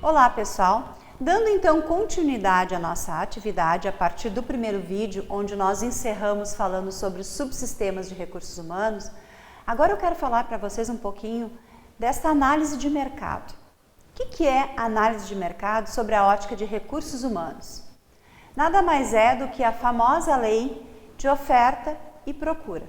Olá pessoal, dando então continuidade à nossa atividade a partir do primeiro vídeo, onde nós encerramos falando sobre os subsistemas de recursos humanos, agora eu quero falar para vocês um pouquinho desta análise de mercado. O que é análise de mercado sobre a ótica de recursos humanos? Nada mais é do que a famosa lei de oferta e procura.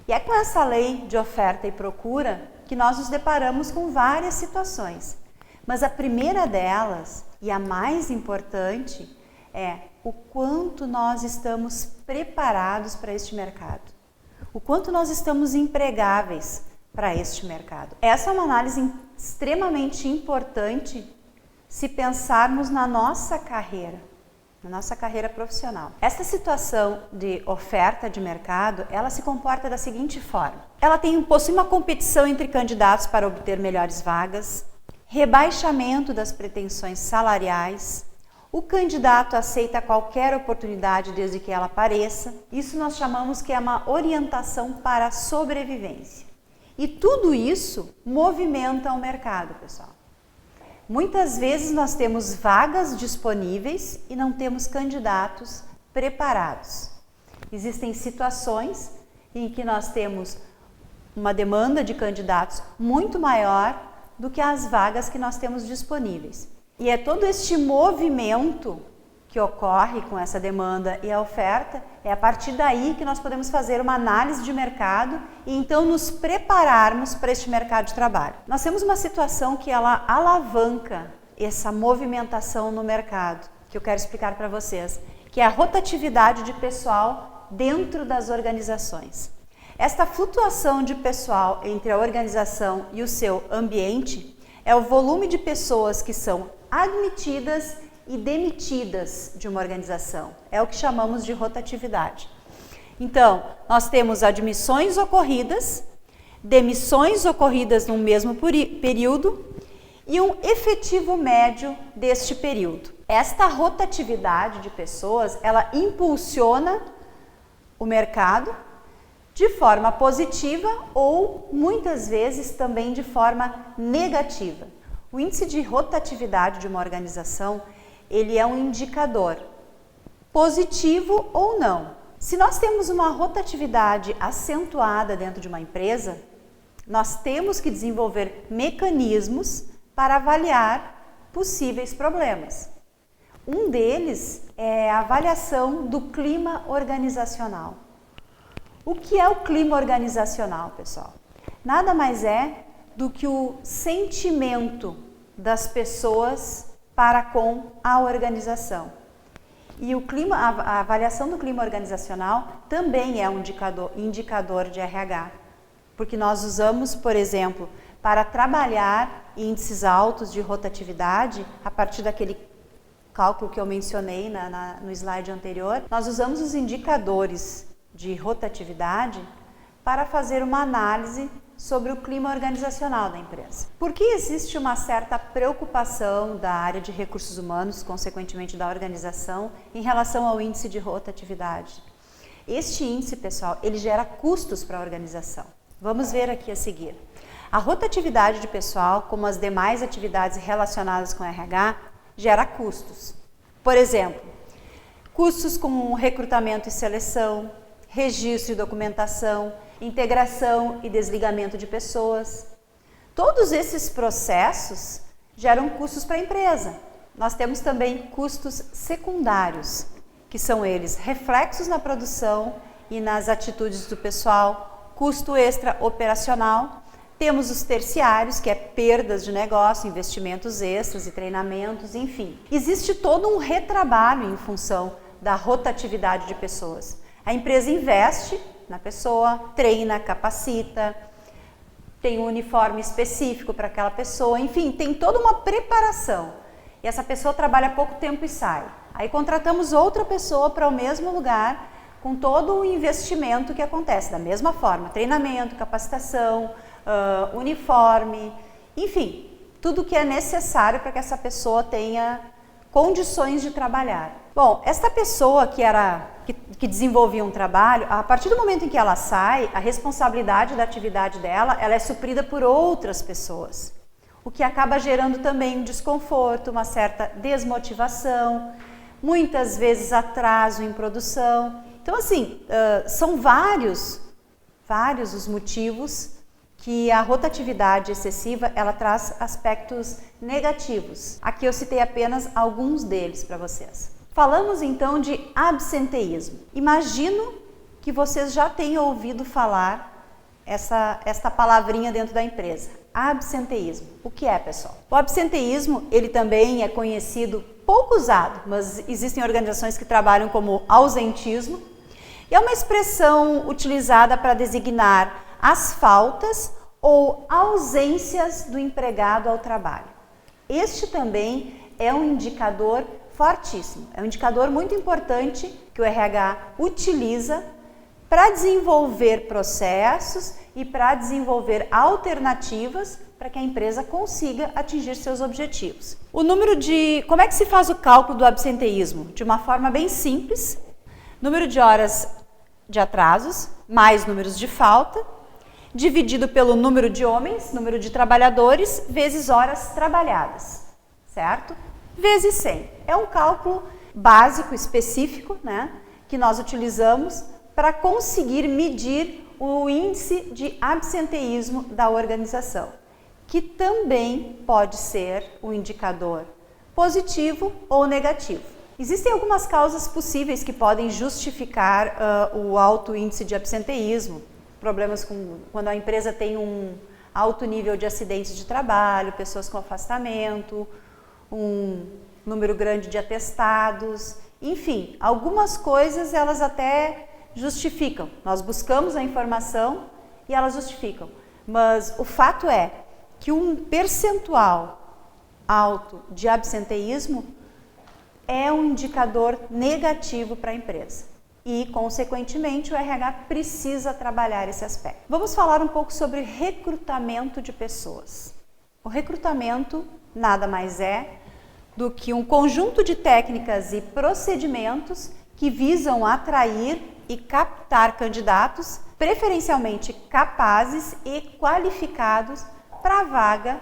E é com essa lei de oferta e procura que nós nos deparamos com várias situações. Mas a primeira delas, e a mais importante, é o quanto nós estamos preparados para este mercado. O quanto nós estamos empregáveis para este mercado. Essa é uma análise extremamente importante se pensarmos na nossa carreira profissional. Essa situação de oferta de mercado, ela se comporta da seguinte forma. Ela possui uma competição entre candidatos para obter melhores vagas, rebaixamento das pretensões salariais, o candidato aceita qualquer oportunidade desde que ela apareça. Isso nós chamamos que é uma orientação para a sobrevivência. E tudo isso movimenta o mercado, pessoal. Muitas vezes nós temos vagas disponíveis e não temos candidatos preparados. Existem situações em que nós temos uma demanda de candidatos muito maior do que as vagas que nós temos disponíveis. E é todo este movimento que ocorre com essa demanda e a oferta, é a partir daí que nós podemos fazer uma análise de mercado e então nos prepararmos para este mercado de trabalho. Nós temos uma situação que ela alavanca essa movimentação no mercado, que eu quero explicar para vocês, que é a rotatividade de pessoal dentro das organizações. Esta flutuação de pessoal entre a organização e o seu ambiente é o volume de pessoas que são admitidas e demitidas de uma organização. É o que chamamos de rotatividade. Então, nós temos admissões ocorridas, demissões ocorridas no mesmo período e um efetivo médio deste período. Esta rotatividade de pessoas, ela impulsiona o mercado de forma positiva ou, muitas vezes, também de forma negativa. O índice de rotatividade de uma organização, ele é um indicador, positivo ou não. Se nós temos uma rotatividade acentuada dentro de uma empresa, nós temos que desenvolver mecanismos para avaliar possíveis problemas. Um deles é a avaliação do clima organizacional. O que é o clima organizacional, pessoal? Nada mais é do que o sentimento das pessoas para com a organização. E a avaliação do clima organizacional também é um indicador de RH, porque nós usamos, por exemplo, para trabalhar índices altos de rotatividade, a partir daquele cálculo que eu mencionei no slide anterior, nós usamos os indicadores de rotatividade para fazer uma análise sobre o clima organizacional da empresa. Por que existe uma certa preocupação da área de recursos humanos, consequentemente da organização, em relação ao índice de rotatividade? Este índice, pessoal, ele gera custos para a organização. Vamos ver aqui a seguir. A rotatividade de pessoal, como as demais atividades relacionadas com RH, gera custos. Por exemplo, custos com recrutamento e seleção, registro e documentação, integração e desligamento de pessoas. Todos esses processos geram custos para a empresa. Nós temos também custos secundários, que são eles reflexos na produção e nas atitudes do pessoal, custo extra operacional. Temos os terciários, que é perdas de negócio, investimentos extras e treinamentos, enfim. Existe todo um retrabalho em função da rotatividade de pessoas. A empresa investe na pessoa, treina, capacita, tem um uniforme específico para aquela pessoa, enfim, tem toda uma preparação. E essa pessoa trabalha pouco tempo e sai. Aí contratamos outra pessoa para o mesmo lugar, com todo o investimento que acontece, da mesma forma, treinamento, capacitação, uniforme, enfim, tudo que é necessário para que essa pessoa tenha condições de trabalhar. Bom, esta pessoa que desenvolvia um trabalho, a partir do momento em que ela sai, a responsabilidade da atividade dela, ela é suprida por outras pessoas. o que acaba gerando também um desconforto, uma certa desmotivação, muitas vezes atraso em produção. Então, assim, são vários os motivos que a rotatividade excessiva, ela traz aspectos negativos. Aqui eu citei apenas alguns deles para vocês. Falamos então de absenteísmo. Imagino que vocês já tenham ouvido falar esta palavrinha dentro da empresa, absenteísmo. O que é, pessoal? O absenteísmo, ele também é conhecido, pouco usado, mas existem organizações que trabalham como ausentismo, e é uma expressão utilizada para designar as faltas ou ausências do empregado ao trabalho. Este também é um indicador fortíssimo, é um indicador muito importante que o RH utiliza para desenvolver processos e para desenvolver alternativas para que a empresa consiga atingir seus objetivos. Como é que se faz o cálculo do absenteísmo? De uma forma bem simples, número de horas de atrasos, mais números de falta, dividido pelo número de homens, número de trabalhadores, vezes horas trabalhadas, certo? Vezes 100. É um cálculo básico, específico, né, que nós utilizamos para conseguir medir o índice de absenteísmo da organização, que também pode ser um indicador positivo ou negativo. Existem algumas causas possíveis que podem justificar o alto índice de absenteísmo, problemas quando a empresa tem um alto nível de acidentes de trabalho, pessoas com afastamento, um número grande de atestados, enfim, algumas coisas elas até justificam. Nós buscamos a informação e elas justificam, mas o fato é que um percentual alto de absenteísmo é um indicador negativo para a empresa e, consequentemente, o RH precisa trabalhar esse aspecto. Vamos falar um pouco sobre recrutamento de pessoas. O recrutamento nada mais é do que um conjunto de técnicas e procedimentos que visam atrair e captar candidatos, preferencialmente capazes e qualificados para a vaga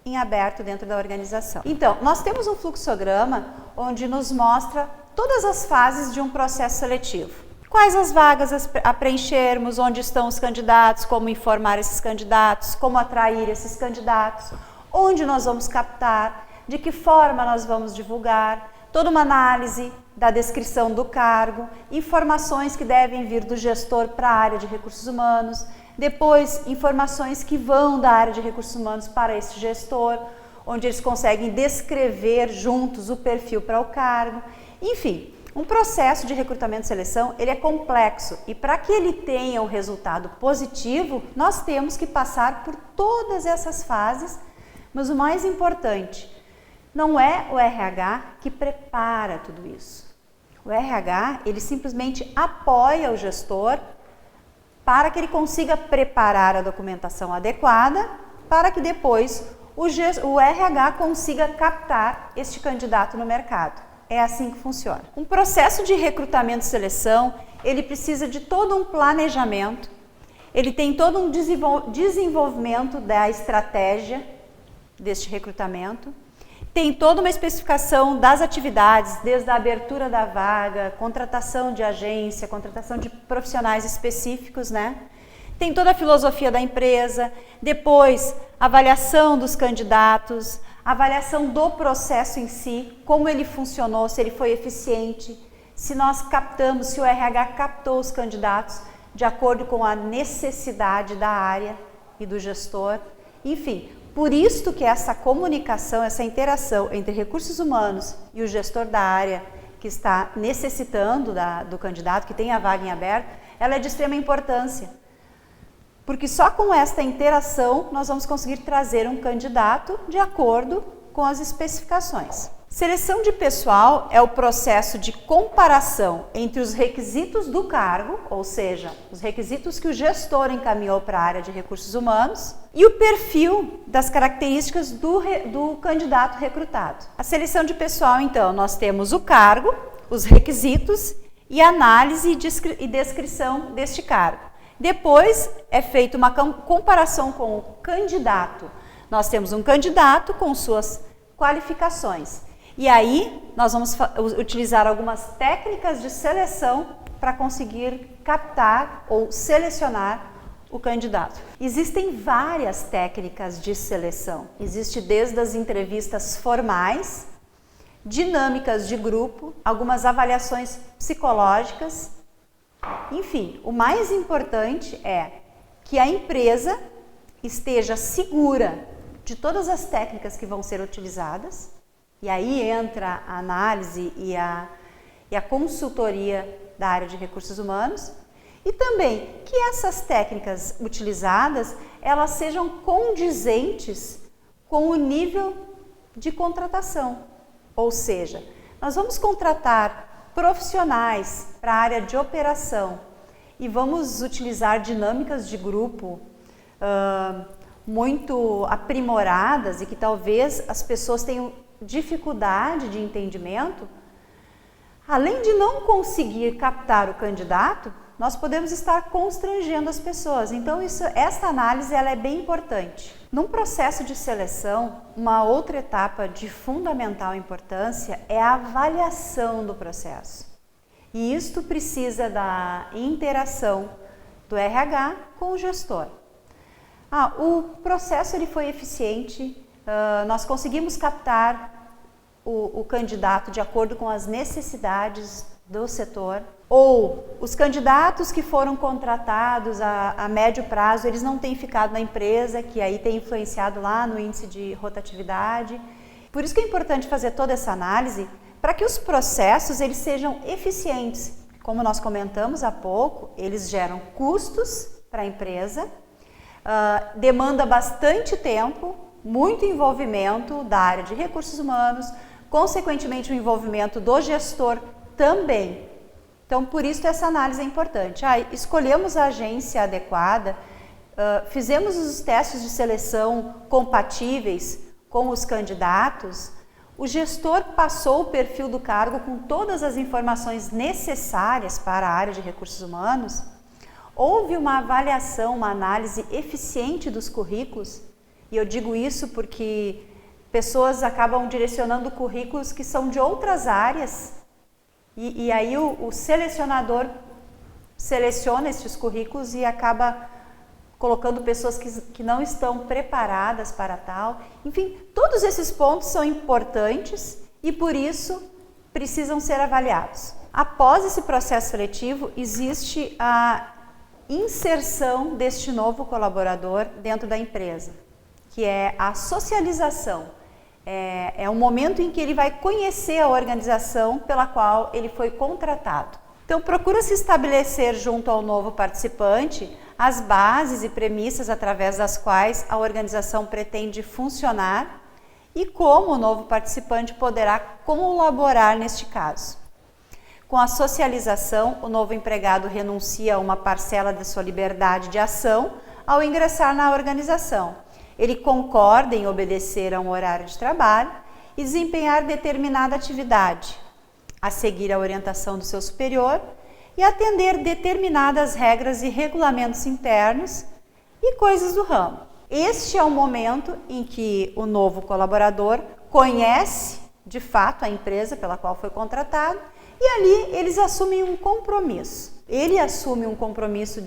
em aberto dentro da organização. Então, nós temos um fluxograma onde nos mostra todas as fases de um processo seletivo. Quais as vagas a preenchermos, onde estão os candidatos, como informar esses candidatos, como atrair esses candidatos, onde nós vamos captar, de que forma nós vamos divulgar, toda uma análise da descrição do cargo, informações que devem vir do gestor para a área de recursos humanos, depois informações que vão da área de recursos humanos para esse gestor, onde eles conseguem descrever juntos o perfil para o cargo. Enfim, um processo de recrutamento e seleção, ele é complexo e para que ele tenha um resultado positivo, nós temos que passar por todas essas fases, mas o mais importante, não é o RH que prepara tudo isso. O RH, ele simplesmente apoia o gestor para que ele consiga preparar a documentação adequada, para que depois o RH consiga captar este candidato no mercado. É assim que funciona. Um processo de recrutamento e seleção, ele precisa de todo um planejamento, ele tem todo um desenvolvimento da estratégia deste recrutamento, tem toda uma especificação das atividades, desde a abertura da vaga, contratação de agência, contratação de profissionais específicos, né? Tem toda a filosofia da empresa, depois avaliação dos candidatos, avaliação do processo em si, como ele funcionou, se ele foi eficiente, se nós captamos, se o RH captou os candidatos de acordo com a necessidade da área e do gestor, enfim. Por isso que essa comunicação, essa interação entre recursos humanos e o gestor da área que está necessitando do candidato, que tem a vaga em aberto, ela é de extrema importância. Porque só com esta interação nós vamos conseguir trazer um candidato de acordo com as especificações. Seleção de pessoal é o processo de comparação entre os requisitos do cargo, ou seja, os requisitos que o gestor encaminhou para a área de recursos humanos, e o perfil das características do candidato recrutado. A seleção de pessoal, então, nós temos o cargo, os requisitos e análise e descrição deste cargo. Depois é feita uma comparação com o candidato Nós temos um candidato com suas qualificações. E aí nós vamos utilizar algumas técnicas de seleção para conseguir captar ou selecionar o candidato. Existem várias técnicas de seleção. Existe desde as entrevistas formais, dinâmicas de grupo, algumas avaliações psicológicas. Enfim, o mais importante é que a empresa esteja segura de todas as técnicas que vão ser utilizadas, e aí entra a análise e a consultoria da área de recursos humanos, e também que essas técnicas utilizadas, elas sejam condizentes com o nível de contratação. Ou seja, nós vamos contratar profissionais para a área de operação e vamos utilizar dinâmicas de grupo muito aprimoradas e que talvez as pessoas tenham dificuldade de entendimento. Além de não conseguir captar o candidato, nós podemos estar constrangendo as pessoas. Então, essa análise ela é bem importante. Num processo de seleção, uma outra etapa de fundamental importância é a avaliação do processo. E isto precisa da interação do RH com o gestor. O processo ele foi eficiente, nós conseguimos captar o candidato de acordo com as necessidades do setor, ou os candidatos que foram contratados a médio prazo, eles não têm ficado na empresa, que aí tem influenciado lá no índice de rotatividade. Por isso que é importante fazer toda essa análise para que os processos eles sejam eficientes. Como nós comentamos há pouco, eles geram custos para a empresa, demanda bastante tempo, muito envolvimento da área de recursos humanos, consequentemente o envolvimento do gestor também. Então, por isso essa análise é importante. Escolhemos a agência adequada, fizemos os testes de seleção compatíveis com os candidatos, o gestor passou o perfil do cargo com todas as informações necessárias para a área de recursos humanos, houve uma avaliação, uma análise eficiente dos currículos, e eu digo isso porque pessoas acabam direcionando currículos que são de outras áreas, e aí o selecionador seleciona esses currículos e acaba colocando pessoas que não estão preparadas para tal. Enfim, todos esses pontos são importantes e por isso precisam ser avaliados. Após esse processo seletivo, existe a inserção deste novo colaborador dentro da empresa, que é a socialização. É um momento em que ele vai conhecer a organização pela qual ele foi contratado. Então, procura se estabelecer junto ao novo participante as bases e premissas através das quais a organização pretende funcionar e como o novo participante poderá colaborar neste caso. Com a socialização, o novo empregado renuncia a uma parcela da sua liberdade de ação ao ingressar na organização. Ele concorda em obedecer a um horário de trabalho e desempenhar determinada atividade, a seguir a orientação do seu superior e atender determinadas regras e regulamentos internos e coisas do ramo. Este é o momento em que o novo colaborador conhece de fato a empresa pela qual foi contratado e ali eles assumem um compromisso. Ele assume um compromisso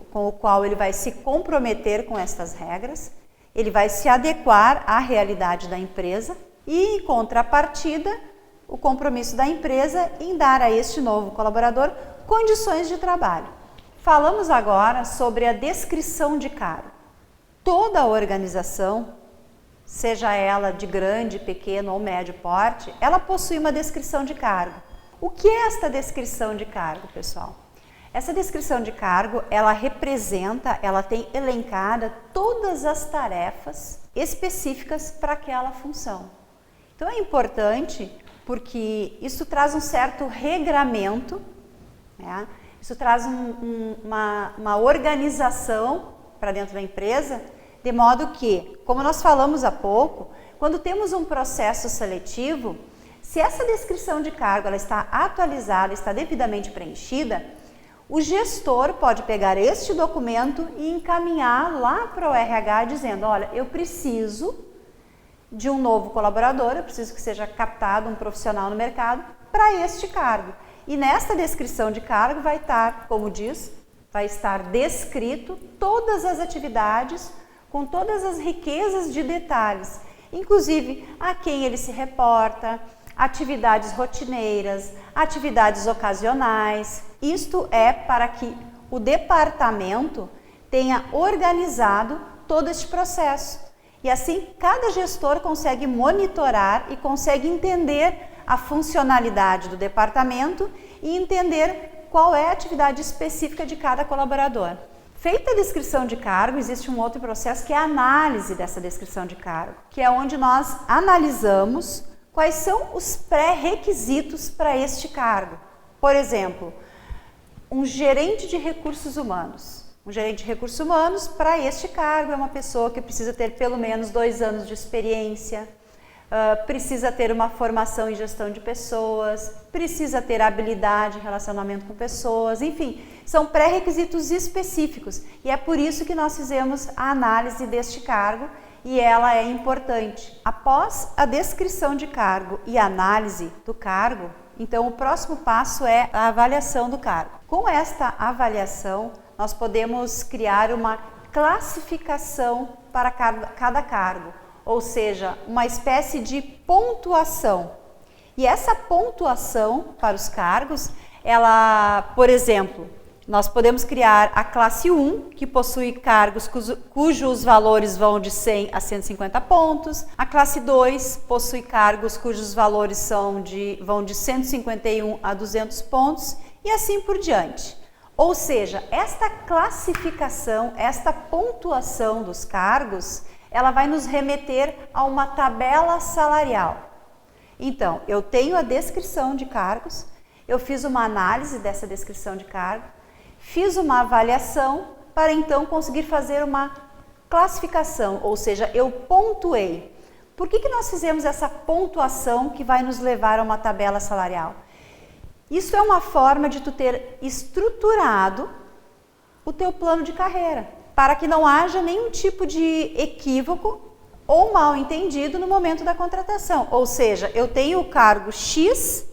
com o qual ele vai se comprometer com estas regras, ele vai se adequar à realidade da empresa e, em contrapartida, o compromisso da empresa em dar a este novo colaborador condições de trabalho. Falamos agora sobre a descrição de cargo. Toda a organização, seja ela de grande, pequeno ou médio porte, ela possui uma descrição de cargo. O que é esta descrição de cargo, pessoal? Essa descrição de cargo, ela tem elencada todas as tarefas específicas para aquela função. Então é importante porque isso traz um certo regramento, né? Isso traz uma organização para dentro da empresa, de modo que, como nós falamos há pouco, quando temos um processo seletivo, se essa descrição de cargo ela está atualizada, está devidamente preenchida, O gestor pode pegar este documento e encaminhar lá para o RH dizendo, olha, eu preciso de um novo colaborador, eu preciso que seja captado um profissional no mercado para este cargo. E nesta descrição de cargo vai estar, como diz, vai estar descrito todas as atividades com todas as riquezas de detalhes, inclusive a quem ele se reporta, atividades rotineiras, atividades ocasionais. Isto é para que o departamento tenha organizado todo este processo. E assim, cada gestor consegue monitorar e consegue entender a funcionalidade do departamento e entender qual é a atividade específica de cada colaborador. Feita a descrição de cargo, existe um outro processo que é a análise dessa descrição de cargo, que é onde nós analisamos quais são os pré-requisitos para este cargo. Por exemplo, um gerente de recursos humanos. Um gerente de recursos humanos, para este cargo, é uma pessoa que precisa ter pelo menos 2 anos de experiência, precisa ter uma formação em gestão de pessoas, precisa ter habilidade em relacionamento com pessoas, enfim, são pré-requisitos específicos. E é por isso que nós fizemos a análise deste cargo e ela é importante. Após a descrição de cargo e a análise do cargo, então o próximo passo é a avaliação do cargo. Com esta avaliação, nós podemos criar uma classificação para cada cargo, ou seja, uma espécie de pontuação. E essa pontuação para os cargos, ela, por exemplo, nós podemos criar a classe 1, que possui cargos cujos valores vão de 100 a 150 pontos. A classe 2 possui cargos cujos valores vão de 151 a 200 pontos e assim por diante. Ou seja, esta classificação, esta pontuação dos cargos, ela vai nos remeter a uma tabela salarial. Então, eu tenho a descrição de cargos, eu fiz uma análise dessa descrição de cargo, fiz uma avaliação para então conseguir fazer uma classificação, ou seja, eu pontuei. Por que nós fizemos essa pontuação que vai nos levar a uma tabela salarial? Isso é uma forma de tu ter estruturado o teu plano de carreira, para que não haja nenhum tipo de equívoco ou mal entendido no momento da contratação. Ou seja, eu tenho o cargo X,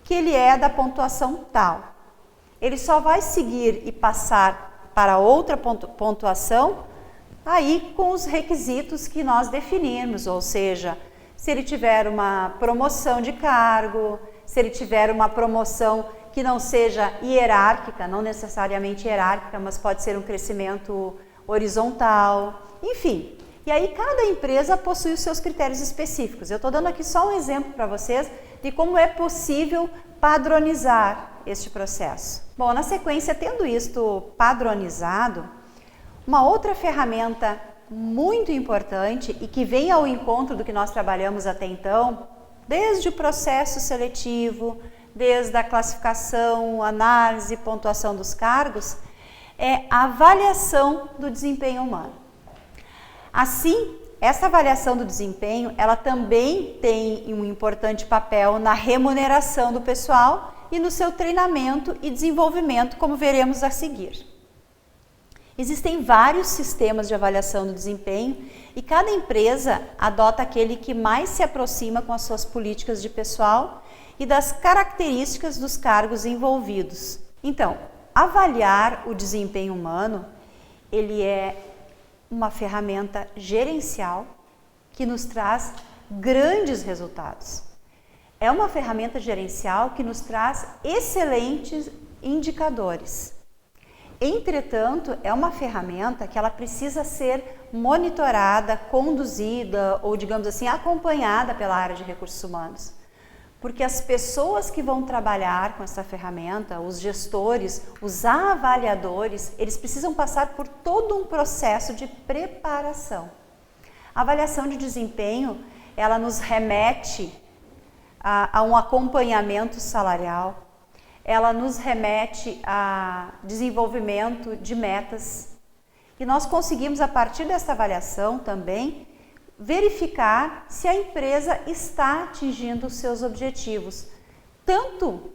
que ele é da pontuação tal. Ele só vai seguir e passar para outra pontuação aí com os requisitos que nós definimos, ou seja, se ele tiver uma promoção de cargo, se ele tiver uma promoção que não seja hierárquica, não necessariamente hierárquica, mas pode ser um crescimento horizontal, enfim. E aí cada empresa possui os seus critérios específicos. Eu estou dando aqui só um exemplo para vocês de como é possível padronizar este processo. Bom, na sequência, tendo isto padronizado, uma outra ferramenta muito importante e que vem ao encontro do que nós trabalhamos até então, desde o processo seletivo, desde a classificação, análise, pontuação dos cargos, é a avaliação do desempenho humano. Assim, essa avaliação do desempenho, ela também tem um importante papel na remuneração do pessoal e no seu treinamento e desenvolvimento, como veremos a seguir. Existem vários sistemas de avaliação do desempenho e cada empresa adota aquele que mais se aproxima com as suas políticas de pessoal e das características dos cargos envolvidos. Então, avaliar o desempenho humano, ele é uma ferramenta gerencial que nos traz grandes resultados. É uma ferramenta gerencial que nos traz excelentes indicadores. Entretanto, é uma ferramenta que ela precisa ser monitorada, conduzida ou, digamos assim, acompanhada pela área de recursos humanos. Porque as pessoas que vão trabalhar com essa ferramenta, os gestores, os avaliadores, eles precisam passar por todo um processo de preparação. A avaliação de desempenho, ela nos remete a um acompanhamento salarial, ela nos remete a desenvolvimento de metas. E nós conseguimos, a partir dessa avaliação também, verificar se a empresa está atingindo os seus objetivos, tanto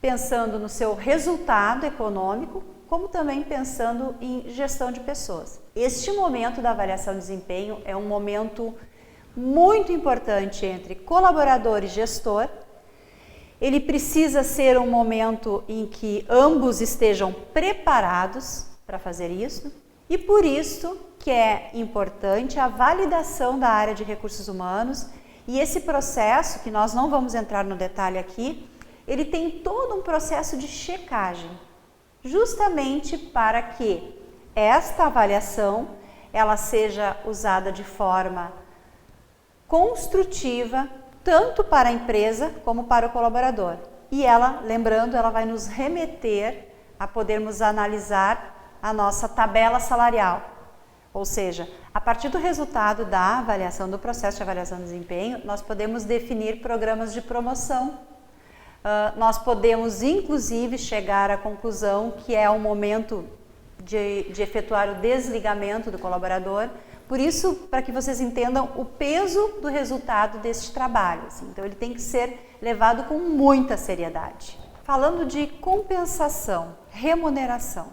pensando no seu resultado econômico, como também pensando em gestão de pessoas. Este momento da avaliação de desempenho é um momento muito importante entre colaborador e gestor. Ele precisa ser um momento em que ambos estejam preparados para fazer isso, e por isso que é importante a validação da área de recursos humanos, e esse processo, que nós não vamos entrar no detalhe aqui, ele tem todo um processo de checagem, justamente para que esta avaliação ela seja usada de forma construtiva, tanto para a empresa como para o colaborador. E ela, lembrando, ela vai nos remeter a podermos analisar a nossa tabela salarial. Ou seja, a partir do resultado da avaliação, do processo de avaliação de desempenho, nós podemos definir programas de promoção. Nós podemos, inclusive, chegar à conclusão que é o momento de efetuar o desligamento do colaborador. Por isso, para que vocês entendam o peso do resultado deste trabalho. Assim. Então, ele tem que ser levado com muita seriedade. Falando de compensação, remuneração.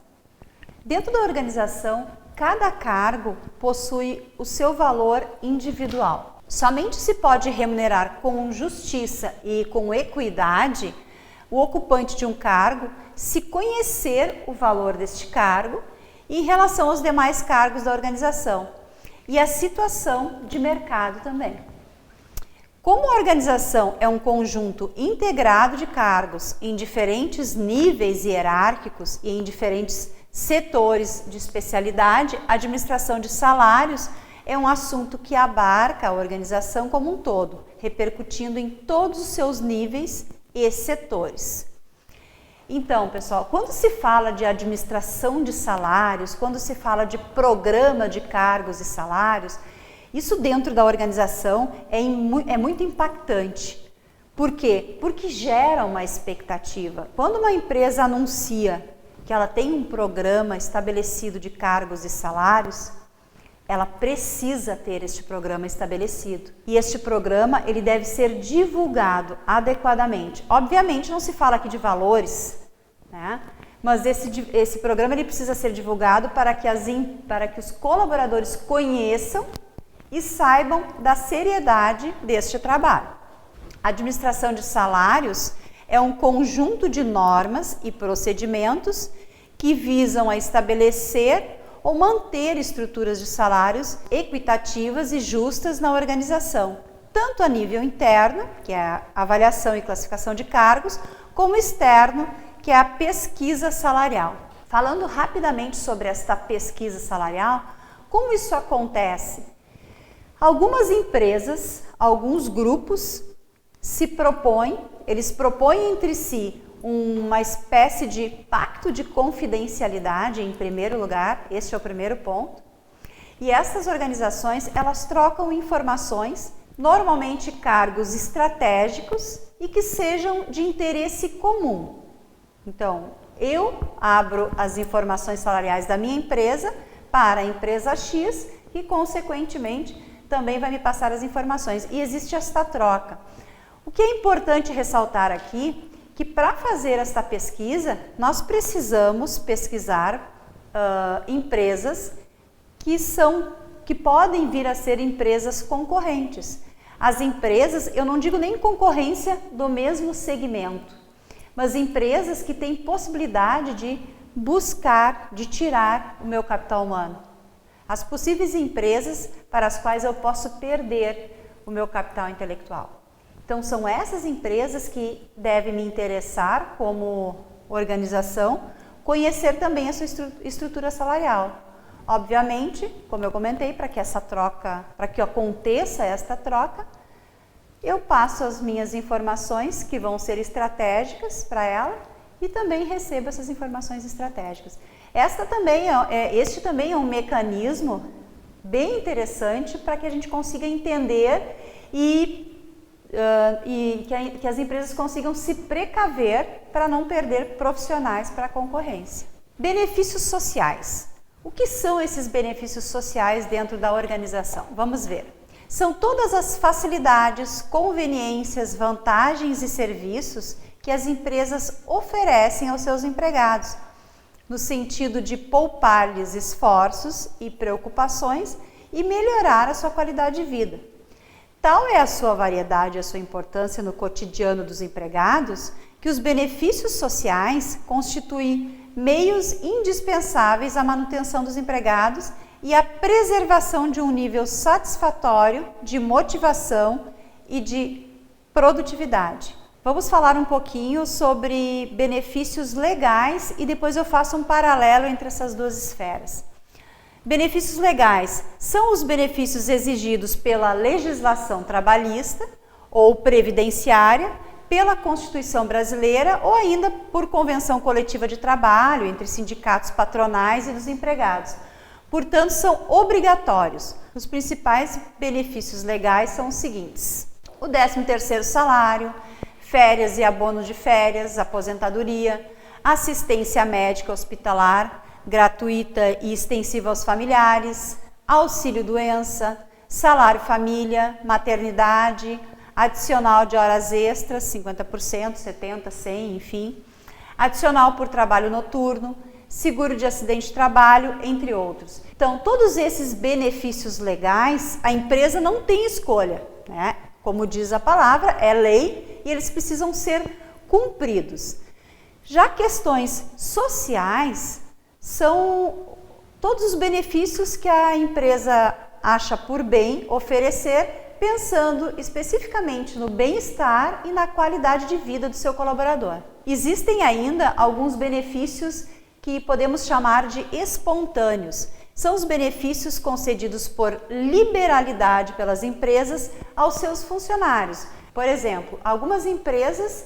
Dentro da organização, cada cargo possui o seu valor individual. Somente se pode remunerar com justiça e com equidade o ocupante de um cargo se conhecer o valor deste cargo em relação aos demais cargos da organização e a situação de mercado também. Como a organização é um conjunto integrado de cargos em diferentes níveis hierárquicos e em diferentes setores de especialidade, a administração de salários é um assunto que abarca a organização como um todo, repercutindo em todos os seus níveis e setores. Então, pessoal, quando se fala de administração de salários, quando se fala de programa de cargos e salários, isso dentro da organização é muito impactante. Por quê? Porque gera uma expectativa. Quando uma empresa anuncia que ela tem um programa estabelecido de cargos e salários, ela precisa ter este programa estabelecido. E este programa ele deve ser divulgado adequadamente. Obviamente não se fala aqui de valores, né? Mas esse programa ele precisa ser divulgado para que os colaboradores conheçam e saibam da seriedade deste trabalho. A administração de salários é um conjunto de normas e procedimentos que visam a estabelecer ou manter estruturas de salários equitativas e justas na organização, tanto a nível interno, que é a avaliação e classificação de cargos, como externo, que é a pesquisa salarial. Falando rapidamente sobre esta pesquisa salarial, como isso acontece? Algumas empresas, alguns grupos eles propõem entre si uma espécie de pacto de confidencialidade, em primeiro lugar, este é o primeiro ponto. E essas organizações, elas trocam informações, normalmente cargos estratégicos e que sejam de interesse comum. Então, eu abro as informações salariais da minha empresa para a empresa X e, consequentemente, também vai me passar as informações. E existe esta troca. O que é importante ressaltar aqui que para fazer esta pesquisa, nós precisamos pesquisar empresas que podem vir a ser empresas concorrentes. As empresas, eu não digo nem concorrência do mesmo segmento, mas empresas que têm possibilidade de buscar, de tirar o meu capital humano. As possíveis empresas para as quais eu posso perder o meu capital intelectual. Então, são essas empresas que devem me interessar como organização, conhecer também a sua estrutura salarial. Obviamente, como eu comentei, para que aconteça esta troca, eu passo as minhas informações que vão ser estratégicas para ela e também recebo essas informações estratégicas. Este também é um mecanismo bem interessante para que a gente consiga entender e que as empresas consigam se precaver para não perder profissionais para a concorrência. Benefícios sociais. O que são esses benefícios sociais dentro da organização? Vamos ver. São todas as facilidades, conveniências, vantagens e serviços que as empresas oferecem aos seus empregados, no sentido de poupar-lhes esforços e preocupações e melhorar a sua qualidade de vida. Tal é a sua variedade e a sua importância no cotidiano dos empregados que os benefícios sociais constituem meios indispensáveis à manutenção dos empregados e à preservação de um nível satisfatório de motivação e de produtividade. Vamos falar um pouquinho sobre benefícios legais e depois eu faço um paralelo entre essas duas esferas. Benefícios legais são os benefícios exigidos pela legislação trabalhista ou previdenciária, pela Constituição brasileira ou ainda por convenção coletiva de trabalho entre sindicatos patronais e dos empregados. Portanto, são obrigatórios. Os principais benefícios legais são os seguintes: o 13º salário, férias e abono de férias, aposentadoria, assistência médica hospitalar, gratuita e extensiva aos familiares, auxílio-doença, salário-família, maternidade, adicional de horas extras, 50%, 70%, 100%, enfim, adicional por trabalho noturno, seguro de acidente de trabalho, entre outros. Então, todos esses benefícios legais, a empresa não tem escolha, né? Como diz a palavra, é lei e eles precisam ser cumpridos. Já questões sociais são todos os benefícios que a empresa acha por bem oferecer, pensando especificamente no bem-estar e na qualidade de vida do seu colaborador. Existem ainda alguns benefícios que podemos chamar de espontâneos. São os benefícios concedidos por liberalidade pelas empresas aos seus funcionários. Por exemplo, algumas empresas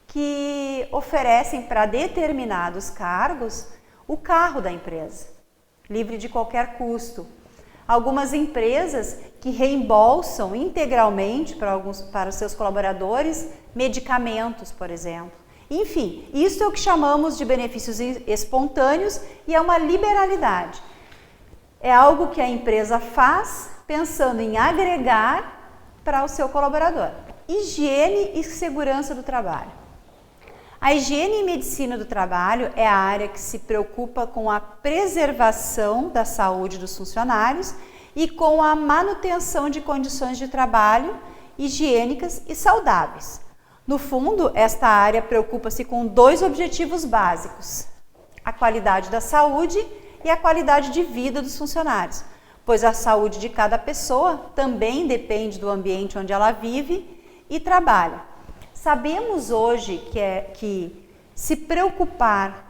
que oferecem para determinados cargos o carro da empresa, livre de qualquer custo. Algumas empresas que reembolsam integralmente para os seus colaboradores medicamentos, por exemplo. Enfim, isso é o que chamamos de benefícios espontâneos e é uma liberalidade. É algo que a empresa faz pensando em agregar para o seu colaborador. Higiene e segurança do trabalho. A higiene e medicina do trabalho é a área que se preocupa com a preservação da saúde dos funcionários e com a manutenção de condições de trabalho higiênicas e saudáveis. No fundo, esta área preocupa-se com dois objetivos básicos: a qualidade da saúde e a qualidade de vida dos funcionários, pois a saúde de cada pessoa também depende do ambiente onde ela vive e trabalha. Sabemos hoje que se preocupar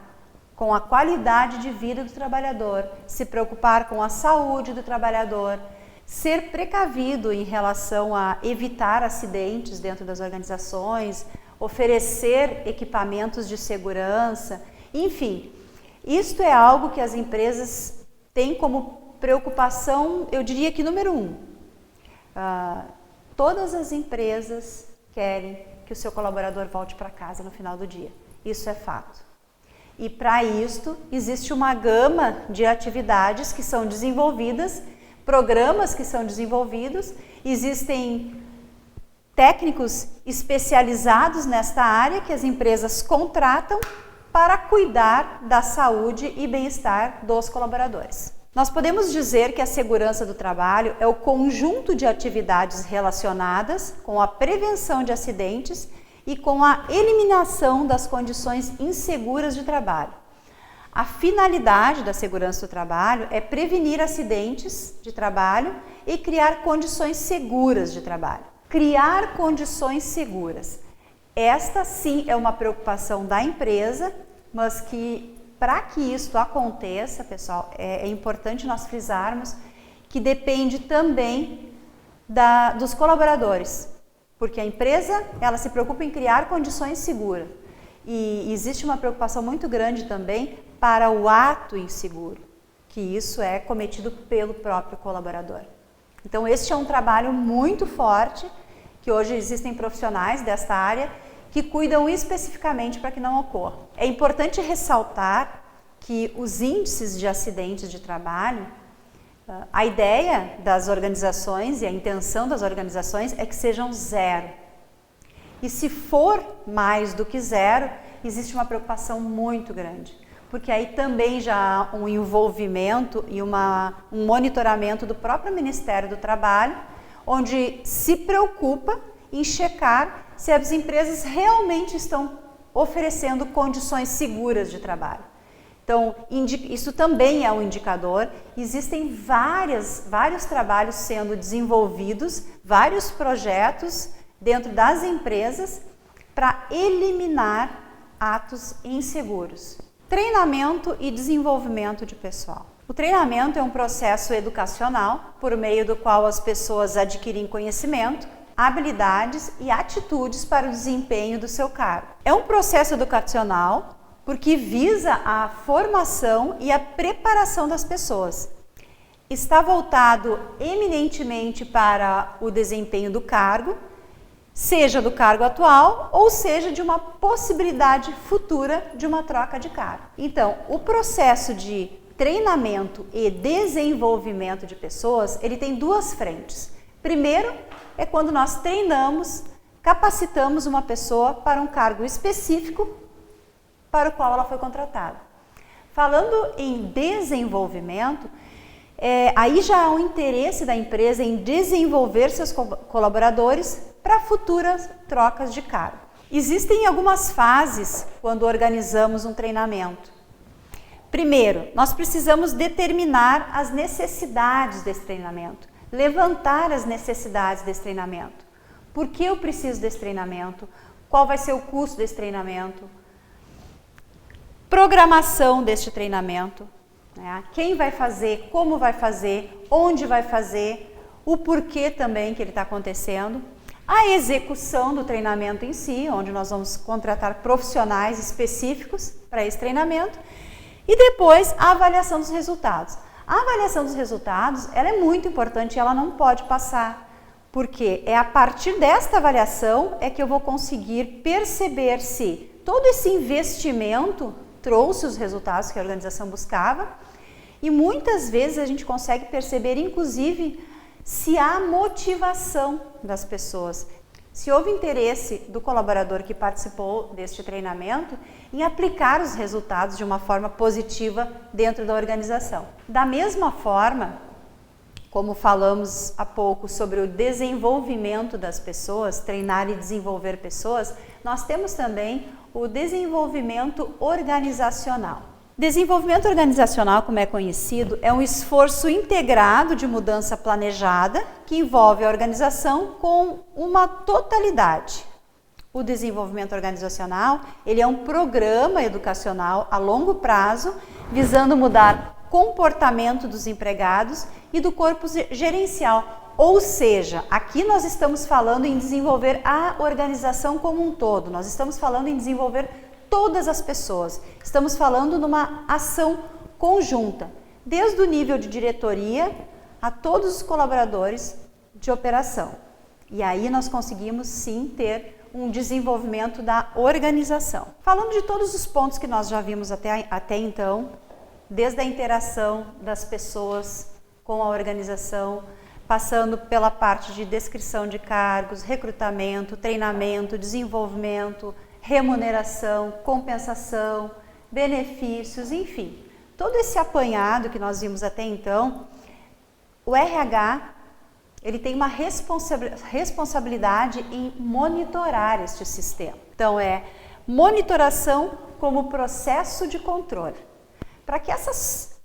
com a qualidade de vida do trabalhador, se preocupar com a saúde do trabalhador, ser precavido em relação a evitar acidentes dentro das organizações, oferecer equipamentos de segurança, enfim, isto é algo que as empresas têm como preocupação, eu diria que número 1. Todas as empresas querem que o seu colaborador volte para casa no final do dia. Isso é fato. E para isto, existe uma gama de atividades que são desenvolvidas, programas que são desenvolvidos, existem técnicos especializados nesta área que as empresas contratam para cuidar da saúde e bem-estar dos colaboradores. Nós podemos dizer que a segurança do trabalho é o conjunto de atividades relacionadas com a prevenção de acidentes e com a eliminação das condições inseguras de trabalho. A finalidade da segurança do trabalho é prevenir acidentes de trabalho e criar condições seguras de trabalho. Criar condições seguras. Esta sim é uma preocupação da empresa, mas que para que isso aconteça, pessoal, é importante nós frisarmos que depende também dos colaboradores, porque a empresa ela se preocupa em criar condições seguras e existe uma preocupação muito grande também para o ato inseguro, que isso é cometido pelo próprio colaborador. Então este é um trabalho muito forte, que hoje existem profissionais desta área que cuidam especificamente para que não ocorra. É importante ressaltar que os índices de acidentes de trabalho, a ideia das organizações e a intenção das organizações é que sejam zero. E se for mais do que zero, existe uma preocupação muito grande, porque aí também já há um envolvimento e um monitoramento do próprio Ministério do Trabalho, onde se preocupa em checar se as empresas realmente estão oferecendo condições seguras de trabalho. Então, isso também é um indicador. Existem vários trabalhos sendo desenvolvidos, vários projetos dentro das empresas para eliminar atos inseguros. Treinamento e desenvolvimento de pessoal. O treinamento é um processo educacional por meio do qual as pessoas adquirem conhecimento, habilidades e atitudes para o desempenho do seu cargo. É um processo educacional porque visa a formação e a preparação das pessoas. Está voltado eminentemente para o desempenho do cargo, seja do cargo atual ou seja de uma possibilidade futura de uma troca de cargo. Então, o processo de treinamento e desenvolvimento de pessoas, ele tem duas frentes. Primeiro, é quando nós treinamos, capacitamos uma pessoa para um cargo específico para o qual ela foi contratada. Falando em desenvolvimento, aí já há um interesse da empresa em desenvolver seus colaboradores para futuras trocas de cargo. Existem algumas fases quando organizamos um treinamento. Primeiro, nós precisamos determinar as necessidades desse treinamento, levantar as necessidades desse treinamento. Por que eu preciso desse treinamento? Qual vai ser o custo desse treinamento? Programação deste treinamento, né? Quem vai fazer, como vai fazer, onde vai fazer, o porquê também que ele está acontecendo, a execução do treinamento em si, onde nós vamos contratar profissionais específicos para esse treinamento, e depois a avaliação dos resultados. A avaliação dos resultados, ela é muito importante e ela não pode passar, porque é a partir desta avaliação é que eu vou conseguir perceber se todo esse investimento trouxe os resultados que a organização buscava, e muitas vezes a gente consegue perceber, inclusive, se há motivação das pessoas, se houve interesse do colaborador que participou deste treinamento em aplicar os resultados de uma forma positiva dentro da organização. Da mesma forma, como falamos há pouco sobre o desenvolvimento das pessoas, treinar e desenvolver pessoas, nós temos também o desenvolvimento organizacional. Desenvolvimento organizacional, como é conhecido, é um esforço integrado de mudança planejada que envolve a organização com uma totalidade. O desenvolvimento organizacional, ele é um programa educacional a longo prazo, visando mudar comportamento dos empregados e do corpo gerencial. Ou seja, aqui nós estamos falando em desenvolver a organização como um todo, nós estamos falando em desenvolver todas as pessoas, estamos falando numa ação conjunta, desde o nível de diretoria a todos os colaboradores de operação. E aí nós conseguimos sim ter um desenvolvimento da organização. Falando de todos os pontos que nós já vimos até então, desde a interação das pessoas com a organização, passando pela parte de descrição de cargos, recrutamento, treinamento, desenvolvimento, remuneração, compensação, benefícios, enfim. Todo esse apanhado que nós vimos até então, o RH ele tem uma responsabilidade em monitorar este sistema. Então, é monitoração como processo de controle. Para que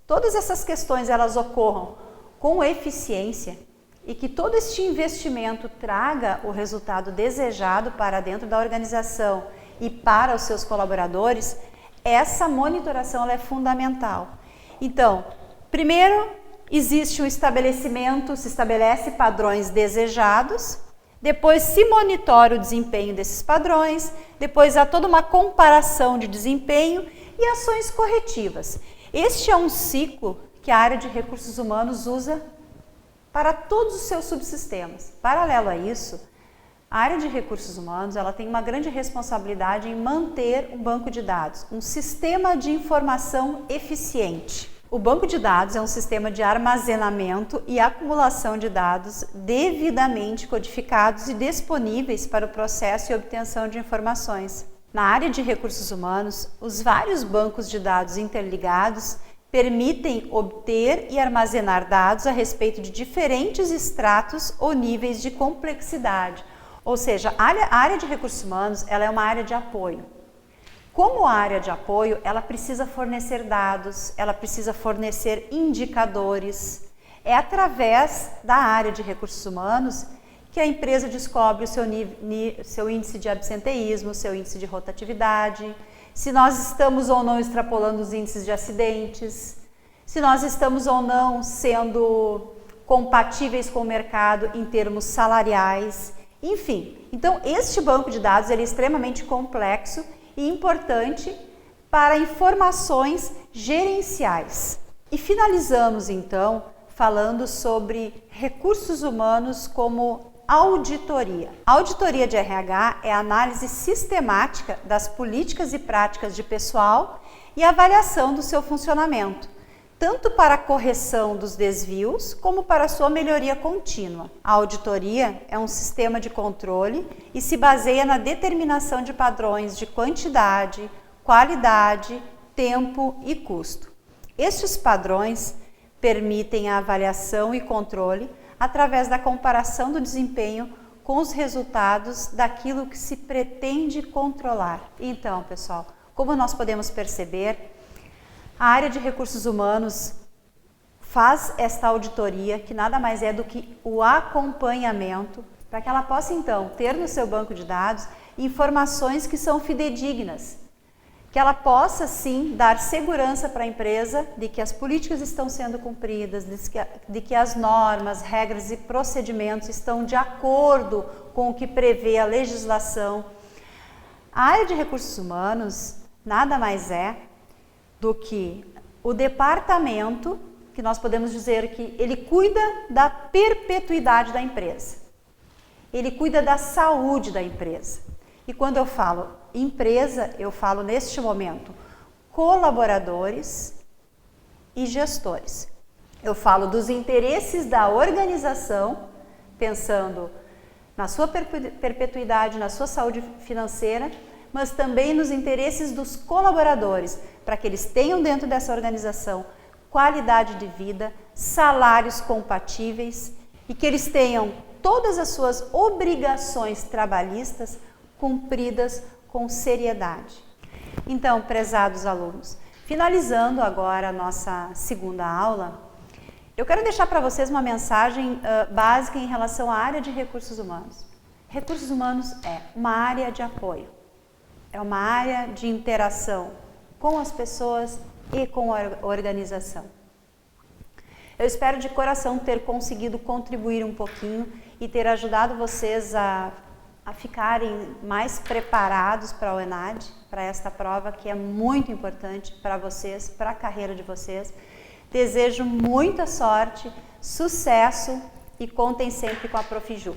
todas essas questões elas ocorram com eficiência e que todo este investimento traga o resultado desejado para dentro da organização e para os seus colaboradores, essa monitoração ela é fundamental. Então, primeiro, existe um estabelecimento, se estabelece padrões desejados, depois se monitora o desempenho desses padrões, depois há toda uma comparação de desempenho e ações corretivas. Este é um ciclo que a área de recursos humanos usa para todos os seus subsistemas. Paralelo a isso, a área de recursos humanos ela tem uma grande responsabilidade em manter um banco de dados, um sistema de informação eficiente. O banco de dados é um sistema de armazenamento e acumulação de dados devidamente codificados e disponíveis para o processo e obtenção de informações. Na área de recursos humanos, os vários bancos de dados interligados permitem obter e armazenar dados a respeito de diferentes estratos ou níveis de complexidade. Ou seja, a área de recursos humanos ela é uma área de apoio. Como área de apoio, ela precisa fornecer dados, ela precisa fornecer indicadores. É através da área de recursos humanos que a empresa descobre o seu índice de absenteísmo, seu índice de rotatividade, se nós estamos ou não extrapolando os índices de acidentes, se nós estamos ou não sendo compatíveis com o mercado em termos salariais, enfim. Então, este banco de dados ele é extremamente complexo e importante para informações gerenciais. E finalizamos então falando sobre recursos humanos como auditoria. A auditoria de RH é a análise sistemática das políticas e práticas de pessoal e avaliação do seu funcionamento, tanto para a correção dos desvios como para a sua melhoria contínua. A auditoria é um sistema de controle e se baseia na determinação de padrões de quantidade, qualidade, tempo e custo. Estes padrões permitem a avaliação e controle através da comparação do desempenho com os resultados daquilo que se pretende controlar. Então, pessoal, como nós podemos perceber, a área de recursos humanos faz esta auditoria, que nada mais é do que o acompanhamento, para que ela possa então ter no seu banco de dados informações que são fidedignas, que ela possa sim dar segurança para a empresa de que as políticas estão sendo cumpridas, de que as normas, regras e procedimentos estão de acordo com o que prevê a legislação. A área de recursos humanos nada mais é do que o departamento que nós podemos dizer que ele cuida da perpetuidade da empresa. Ele cuida da saúde da empresa. E quando eu falo empresa, eu falo neste momento colaboradores e gestores. Eu falo dos interesses da organização, pensando na sua perpetuidade, na sua saúde financeira, mas também nos interesses dos colaboradores, para que eles tenham dentro dessa organização qualidade de vida, salários compatíveis e que eles tenham todas as suas obrigações trabalhistas cumpridas com seriedade. Então, prezados alunos, finalizando agora a nossa segunda aula, eu quero deixar para vocês uma mensagem básica em relação à área de recursos humanos. Recursos humanos é uma área de apoio, é uma área de interação com as pessoas e com a organização. Eu espero de coração ter conseguido contribuir um pouquinho e ter ajudado vocês a ficarem mais preparados para o ENAD, para esta prova que é muito importante para vocês, para a carreira de vocês. Desejo muita sorte, sucesso e contem sempre com a Prof. Ju.